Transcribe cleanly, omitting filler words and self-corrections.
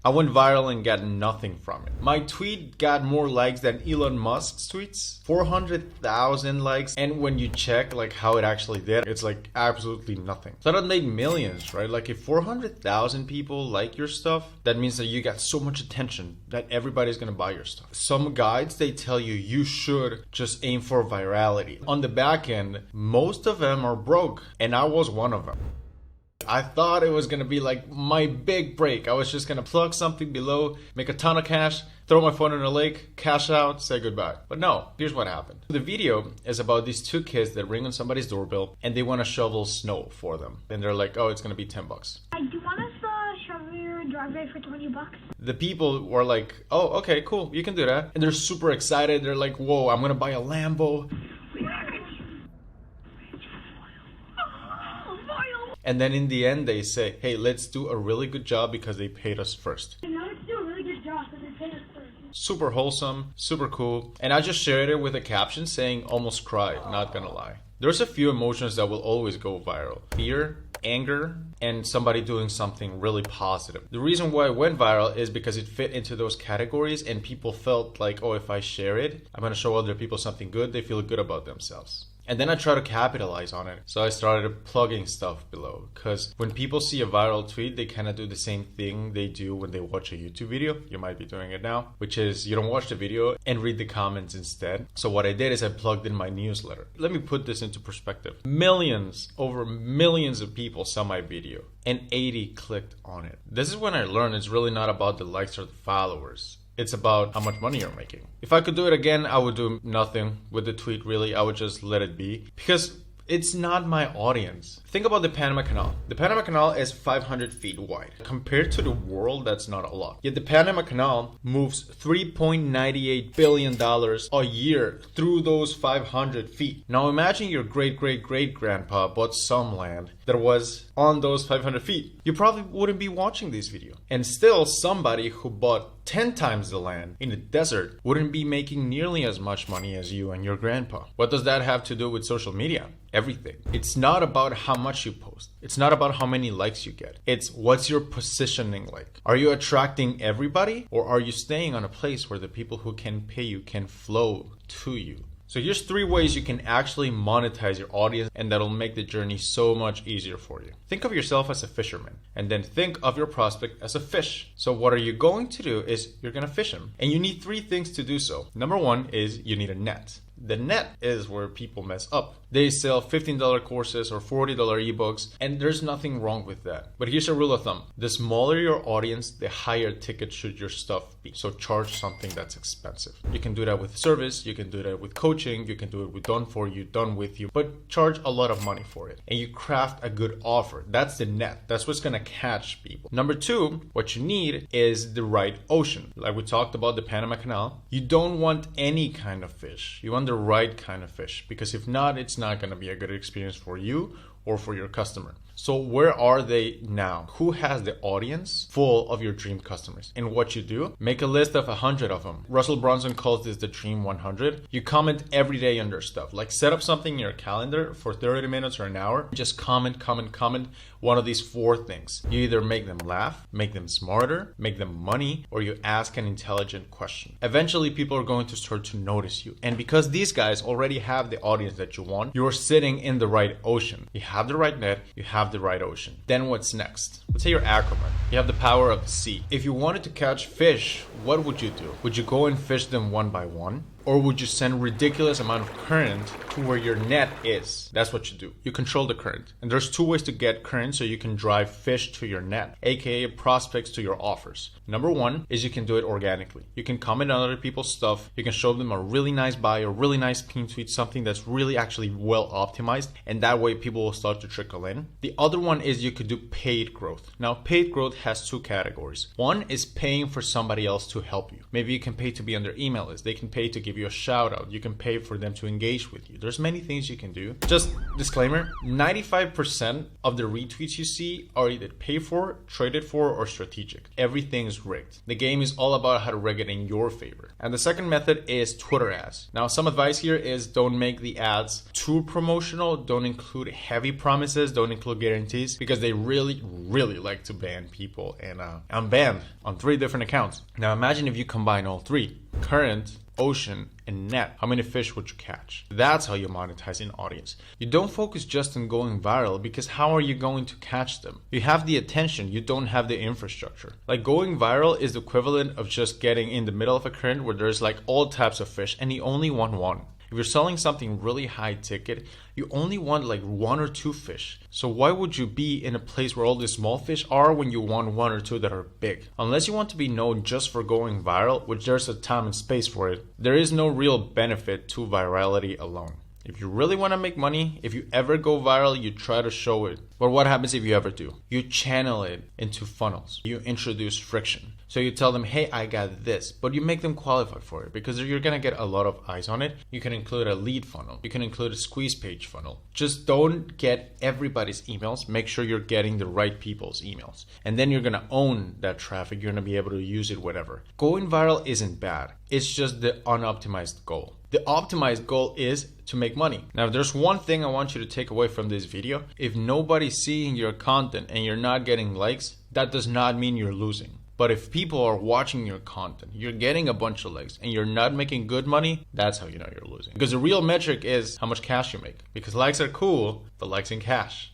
I went viral and got nothing from it. My tweet got more likes than Elon Musk's tweets, 400,000 likes. And when you check like how it actually did, it's like absolutely nothing. So that made millions, right? Like if 400,000 people like your stuff, that means that you got so much attention that everybody's gonna buy your stuff. Some guides, they tell you you should just aim for virality. On the back end, most of them are broke, and I was one of them. I thought it was gonna be like my big break. I was just gonna plug something below, make a ton of cash, throw my phone in a lake, cash out, say goodbye. But no, here's what happened. The video is about these two kids that ring on somebody's doorbell and they want to shovel snow for them. And they're like, oh, it's gonna be $10. Do you want us to shovel your driveway for $20? The people were like, oh, okay, cool, you can do that. And they're super excited. They're like, whoa, I'm gonna buy a Lambo. And then in the end, they say, hey, let's do a really good job because they paid us first. And now let's do a really good job because they paid us first. Super wholesome, super cool. And I just shared it with a caption saying, almost cried, not gonna lie. There's a few emotions that will always go viral. Fear, anger, and somebody doing something really positive. The reason why it went viral is because it fit into those categories and people felt like, oh, if I share it, I'm gonna show other people something good, they feel good about themselves. And then I try to capitalize on it. So I started plugging stuff below. Because when people see a viral tweet, they kind of do the same thing they do when they watch a YouTube video. You might be doing it now. Which is you don't watch the video and read the comments instead. So what I did is I plugged in my newsletter. Let me put this into perspective. Millions, over millions of people saw my video. And 80 clicked on it. This is when I learned it's really not about the likes or the followers. It's about how much money you're making. If I could do it again, I would do nothing with the tweet, really. I would just let it be. Because it's not my audience. Think about the Panama Canal. The Panama Canal is 500 feet wide. Compared to the world, that's not a lot. Yet the Panama Canal moves $3.98 billion a year through those 500 feet. Now imagine your great-great-great-grandpa bought some land that was on those 500 feet. You probably wouldn't be watching this video. And still, somebody who bought 10 times the land in the desert wouldn't be making nearly as much money as you and your grandpa. What does that have to do with social media? Everything. It's not about how much you post. It's not about how many likes you get. It's what's your positioning like. Are you attracting everybody, or are you staying on a place where the people who can pay you can flow to you? So here's 3 ways you can actually monetize your audience, and that'll make the journey so much easier for you. Think of yourself as a fisherman, and then think of your prospect as a fish. So what are you going to do is you're going to fish him, and you need 3 things to do so. Number 1 is you need a net. The net is where people mess up. They sell $15 courses or $40 ebooks, and there's nothing wrong with that. But here's a rule of thumb. The smaller your audience, the higher ticket should your stuff be. So charge something that's expensive. You can do that with service, you can do that with coaching, you can do it with done for you, done with you, but charge a lot of money for it. And you craft a good offer. That's the net. That's what's gonna catch people. Number 2, what you need is the right ocean. Like we talked about the Panama Canal. You don't want any kind of fish. You want the right kind of fish, because if not, it's not going to be a good experience for you or for your customer. So where are they now? Who has the audience full of your dream customers? And what you do, make a list of 100 of them. Russell Brunson calls this the Dream 100. You comment every day on their stuff. Like set up something in your calendar for 30 minutes or an hour. Just comment one of these 4 things. You either make them laugh, make them smarter, make them money, or you ask an intelligent question. Eventually, people are going to start to notice you. And because these guys already have the audience that you want, you're sitting in the right ocean. You have the right net, you have the right ocean. Then what's next? Let's say you're Aquaman. You have the power of the sea. If you wanted to catch fish, what would you do? Would you go and fish them one by one? Or would you send ridiculous amount of current to where your net is? That's what you do. You control the current. And there's 2 ways to get current so you can drive fish to your net, aka prospects to your offers. Number 1 is you can do it organically. You can comment on other people's stuff. You can show them a really nice buy, a really nice pin tweet, something that's really actually well optimized. And that way people will start to trickle in. The other one is you could do paid growth. Now paid growth has 2 categories. One is paying for somebody else to help you. Maybe you can pay to be on their email list. They can pay to give give you a shout out. You can pay for them to engage with you. There's many things you can do. Just disclaimer, 95% of the retweets you see are either paid for, traded for, or strategic. Everything's rigged. The game is all about how to rig it in your favor. And the second method is Twitter ads. Now, some advice here is don't make the ads too promotional. Don't include heavy promises. Don't include guarantees, because they really like to ban people. And I'm banned on 3 different accounts. Now, imagine if you combine all 3. Current, ocean, and net. How many fish would you catch? That's how you monetize an audience. You don't focus just on going viral, because how are you going to catch them? You have the attention, you don't have the infrastructure. Like, going viral is the equivalent of just getting in the middle of a current where there's like all types of fish and you only want one. If you're selling something really high ticket, you only want like 1 or 2 fish. So why would you be in a place where all the small fish are when you want 1 or 2 that are big? Unless you want to be known just for going viral, which there's a time and space for it, there is no real benefit to virality alone. If you really want to make money, if you ever go viral, you try to show it. But what happens if you ever do? You channel it into funnels. You introduce friction. So you tell them, hey, I got this, but you make them qualify for it, because you're going to get a lot of eyes on it. You can include a lead funnel. You can include a squeeze page funnel. Just don't get everybody's emails. Make sure you're getting the right people's emails. And then you're going to own that traffic. You're going to be able to use it whatever. Going viral isn't bad. It's just the unoptimized goal. The optimized goal is to make money. Now, if there's one thing I want you to take away from this video, if nobody's seeing your content and you're not getting likes, that does not mean you're losing. But if people are watching your content, you're getting a bunch of likes, and you're not making good money, that's how you know you're losing. Because the real metric is how much cash you make. Because likes are cool, but likes in cash.